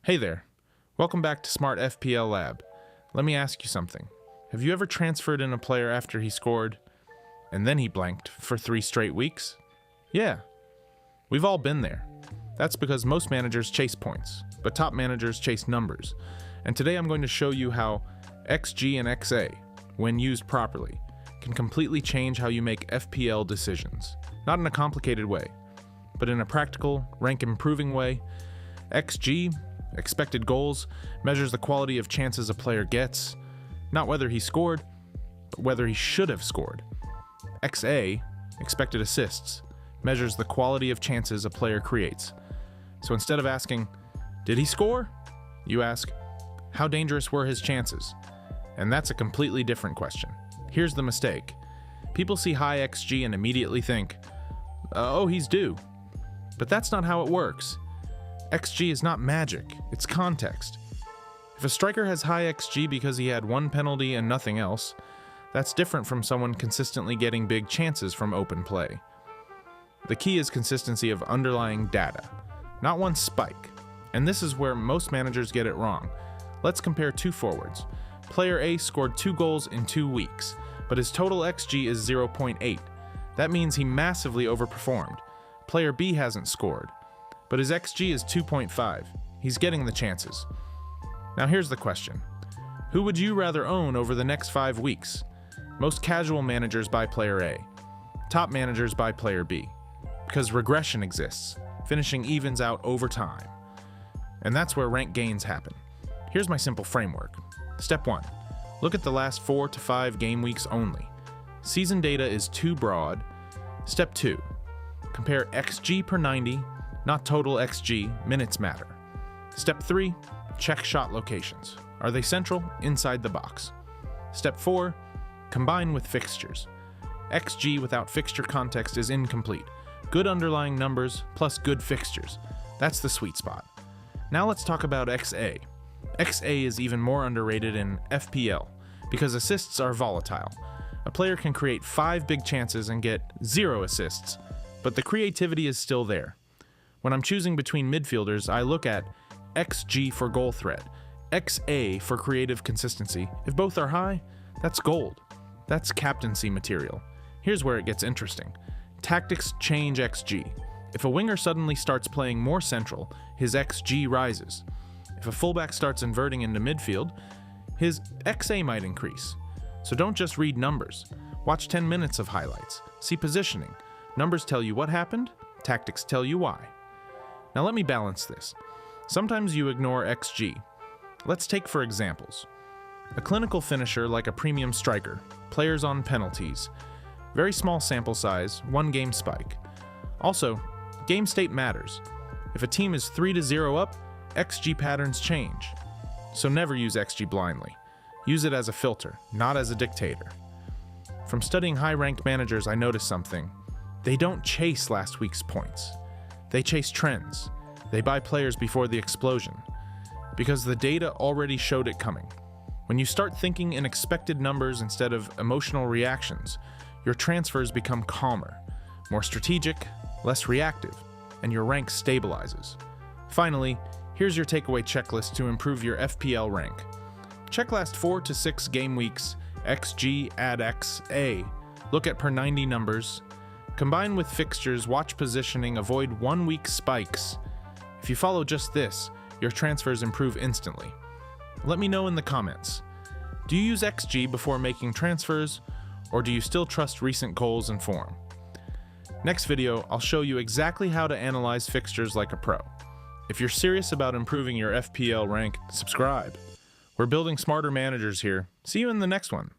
Hey there, welcome back to Smart FPL Lab. Let me ask you something. Have you ever transferred in a player after he scored, and then he blanked for 3 straight weeks? Yeah, we've all been there. That's because most managers chase points, but top managers chase numbers. And today I'm going to show you how XG and XA, when used properly, can completely change how you make FPL decisions. Not in a complicated way, but in a practical, rank-improving way. XG, expected goals, measures the quality of chances a player gets, not whether he scored, but whether he should have scored. XA, expected assists, measures the quality of chances a player creates. So instead of asking, did he score? You ask, how dangerous were his chances? And that's a completely different question. Here's the mistake. People see high XG and immediately think, oh, he's due. But that's not how it works. XG is not magic, it's context. If a striker has high XG because he had one penalty and nothing else, that's different from someone consistently getting big chances from open play. The key is consistency of underlying data, not one spike. And this is where most managers get it wrong. Let's compare 2 forwards. Player A scored 2 goals in 2 weeks, but his total XG is 0.8. That means he massively overperformed. Player B hasn't scored, but his XG is 2.5. He's getting the chances. Now here's the question. Who would you rather own over the next 5 weeks? Most casual managers buy player A. Top managers buy player B. Because regression exists. Finishing evens out over time. And that's where rank gains happen. Here's my simple framework. Step 1. Look at the last 4 to 5 game weeks only. Season data is too broad. Step 2. Compare XG per 90, not total XG, minutes matter. Step 3. Check shot locations. Are they central, inside the box? Step 4. Combine with fixtures. XG without fixture context is incomplete. Good underlying numbers plus good fixtures. That's the sweet spot. Now let's talk about XA. XA is even more underrated in FPL because assists are volatile. A player can create 5 big chances and get 0 assists, but the creativity is still there. When I'm choosing between midfielders, I look at XG for goal threat, XA for creative consistency. If both are high, that's gold. That's captaincy material. Here's where it gets interesting. Tactics change XG. If a winger suddenly starts playing more central, his XG rises. If a fullback starts inverting into midfield, his XA might increase. So don't just read numbers. Watch 10 minutes of highlights. See positioning. Numbers tell you what happened, tactics tell you why. Now let me balance this. Sometimes you ignore XG. Let's take for examples. A clinical finisher like a premium striker, players on penalties, very small sample size, 1 game spike. Also, game state matters. If a team is 3-0 up, XG patterns change. So never use XG blindly. Use it as a filter, not as a dictator. From studying high-ranked managers, I noticed something. They don't chase last week's points. They chase trends. They buy players before the explosion. Because the data already showed it coming. When you start thinking in expected numbers instead of emotional reactions, your transfers become calmer, more strategic, less reactive, and your rank stabilizes. Finally, here's your takeaway checklist to improve your FPL rank. Check last 4 to 6 game weeks, XG, add XA, look at per 90 numbers, combine with fixtures, watch positioning, avoid 1-week spikes. If you follow just this, your transfers improve instantly. Let me know in the comments. Do you use XG before making transfers, or do you still trust recent goals and form? Next video, I'll show you exactly how to analyze fixtures like a pro. If you're serious about improving your FPL rank, subscribe. We're building smarter managers here. See you in the next one.